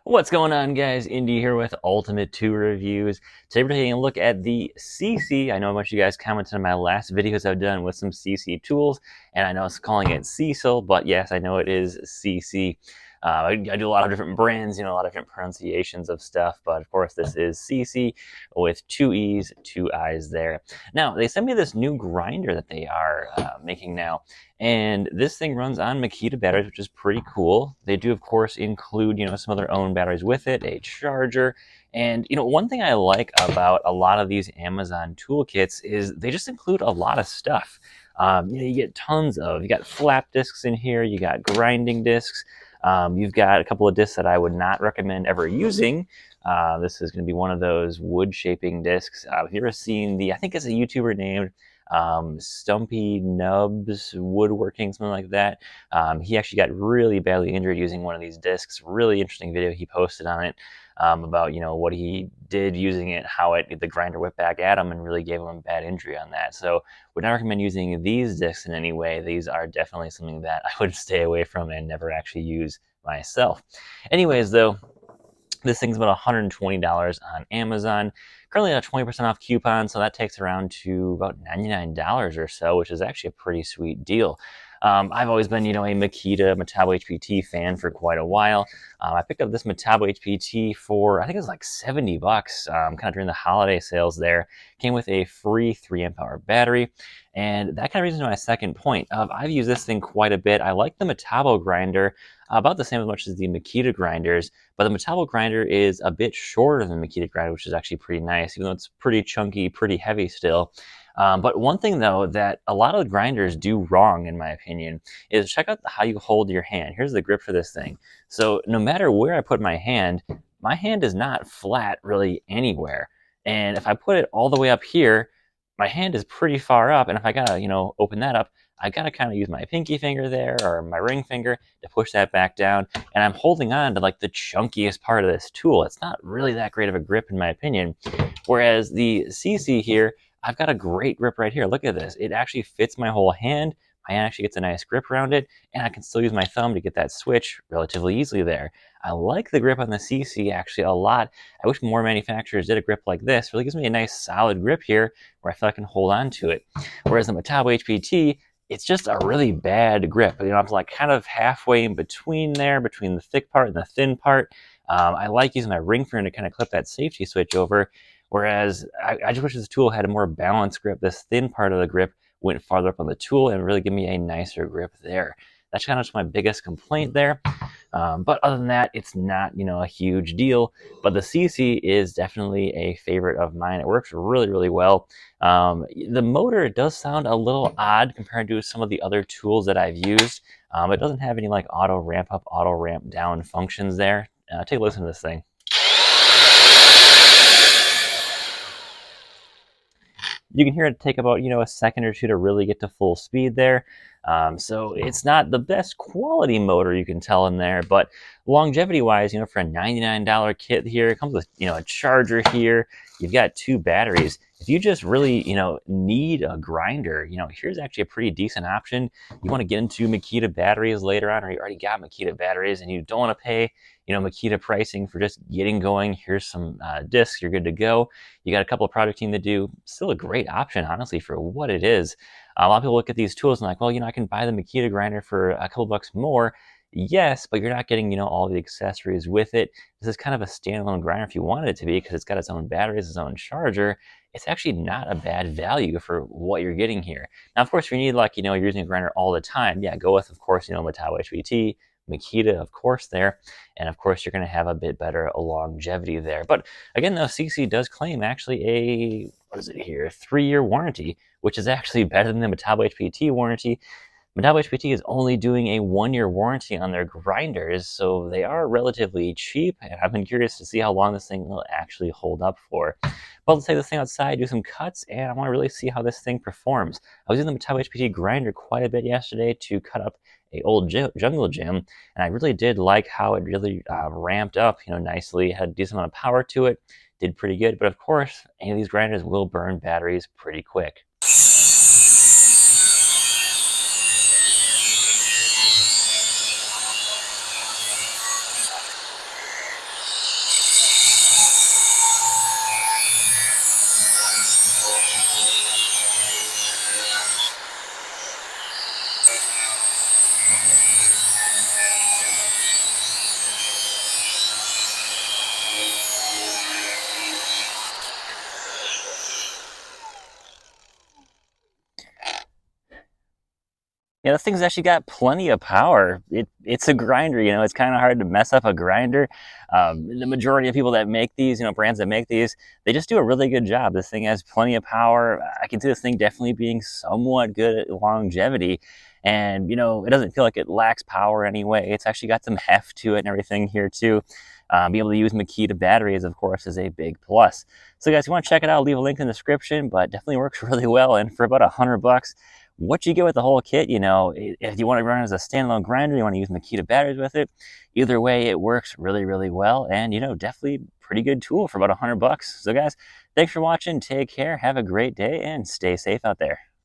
What's going on, guys? Indy here with Ultimate 2 Reviews. Today we're taking a look at the SeeSii. I know a bunch of you guys commented on my last videos I've done with some SeeSii tools, and I know it's calling it Cecil, but yes, I know it is SeeSii. I do a lot of different brands, a lot of different pronunciations of stuff, but of course this is SeeSii with two E's, two I's there. Now, they sent me this new grinder that they are making now, and this thing runs on Makita batteries, which is pretty cool. They do, of course, include, some of their own batteries with it, a charger. And, one thing I like about a lot of these Amazon toolkits is they just include a lot of stuff. You get you got flap discs in here, you got grinding discs, you've got a couple of discs that I would not recommend ever using. This is going to be one of those wood shaping discs. Have you ever seen I think it's a YouTuber named Stumpy Nubs Woodworking, something like that. He actually got really badly injured using one of these discs. Really interesting video he posted on it about what he did using it, how the grinder whipped back at him and really gave him a bad injury on that. So would not recommend using these discs in any way. These are definitely something that I would stay away from and never actually use myself. Anyways, though, this thing's about $120 on Amazon. Currently on a 20% off coupon, so that takes around to about $99 or so, which is actually a pretty sweet deal. I've always been, a Makita Metabo HPT fan for quite a while. I picked up this Metabo HPT for, I think it was like 70 bucks, kind of during the holiday sales there. Came with a free 3 amp hour battery. And that kind of brings me to my second point of I've used this thing quite a bit. I like the Metabo grinder about the same as much as the Makita grinders, but the Metabo grinder is a bit shorter than the Makita grinder, which is actually pretty nice, even though it's pretty chunky, pretty heavy still. But one thing, though, that a lot of the grinders do wrong, in my opinion, is check out how you hold your hand. Here's the grip for this thing. So no matter where I put my hand is not flat really anywhere. And if I put it all the way up here, my hand is pretty far up. And if I gotta, open that up, I gotta kind of use my pinky finger there or my ring finger to push that back down. And I'm holding on to like the chunkiest part of this tool. It's not really that great of a grip, in my opinion. Whereas the SeeSii here, I've got a great grip right here. Look at this. It actually fits my whole hand. My hand actually gets a nice grip around it, and I can still use my thumb to get that switch relatively easily there. I like the grip on the SeeSii actually a lot. I wish more manufacturers did a grip like this. It really gives me a nice solid grip here where I feel I can hold on to it. Whereas the Metabo HPT, it's just a really bad grip. I'm like kind of halfway in between there, between the thick part and the thin part. I like using my ring finger to kind of clip that safety switch over. Whereas I just wish this tool had a more balanced grip. This thin part of the grip went farther up on the tool and really give me a nicer grip there. That's kind of just my biggest complaint there. But other than that, it's not, a huge deal. But the SeeSii is definitely a favorite of mine. It works really, really well. The motor does sound a little odd compared to some of the other tools that I've used. It doesn't have any like auto ramp up, auto ramp down functions there. Take a listen to this thing. You can hear it take about, a second or two to really get to full speed there. So it's not the best quality motor you can tell in there, but longevity wise, for a $99 kit here, it comes with, a charger here. You've got two batteries. If you just really, need a grinder, here's actually a pretty decent option. You want to get into Makita batteries later on, or you already got Makita batteries and you don't want to pay, Makita pricing for just getting going. Here's some discs, you're good to go. You got a couple of project team to do. Still a great option, honestly, for what it is. A lot of people look at these tools and like, well, I can buy the Makita grinder for a couple bucks more. Yes, but you're not getting, all the accessories with it. This is kind of a standalone grinder if you wanted it to be, because it's got its own batteries, its own charger. It's actually not a bad value for what you're getting here. Now, of course, if you need like, you're using a grinder all the time, yeah, go with, of course, Metabo HPT, Makita, of course, there. And of course, you're going to have a bit better longevity there. But again, though, SeeSii does claim actually a, what is it here, 3-year warranty, which is actually better than the Metabo HPT warranty. Metabo HPT is only doing a 1-year warranty on their grinders, so they are relatively cheap, and I've been curious to see how long this thing will actually hold up for. But let's take this thing outside, do some cuts, and I want to really see how this thing performs. I was using the Metabo HPT grinder quite a bit yesterday to cut up a old jungle gym, and I really did like how it really ramped up, nicely, had a decent amount of power to it, did pretty good, but of course, any of these grinders will burn batteries pretty quick. Yeah, this thing's actually got plenty of power. It's a grinder, you know, it's kind of hard to mess up a grinder. The majority of people that make these, you know, brands that make these, they just do a really good job. This thing has plenty of power. I can see this thing definitely being somewhat good at longevity. And, you know, it doesn't feel like it lacks power anyway. It's actually got some heft to it and everything here too. Being able to use Makita batteries, of course, is a big plus. So guys, if you want to check it out, I'll leave a link in the description, but definitely works really well. And for about $100, what you get with the whole kit, you know, if you want to run as a standalone grinder, you want to use Makita batteries with it, either way, it works really, really well. And, you know, definitely pretty good tool for about $100. So guys, thanks for watching. Take care. Have a great day and stay safe out there.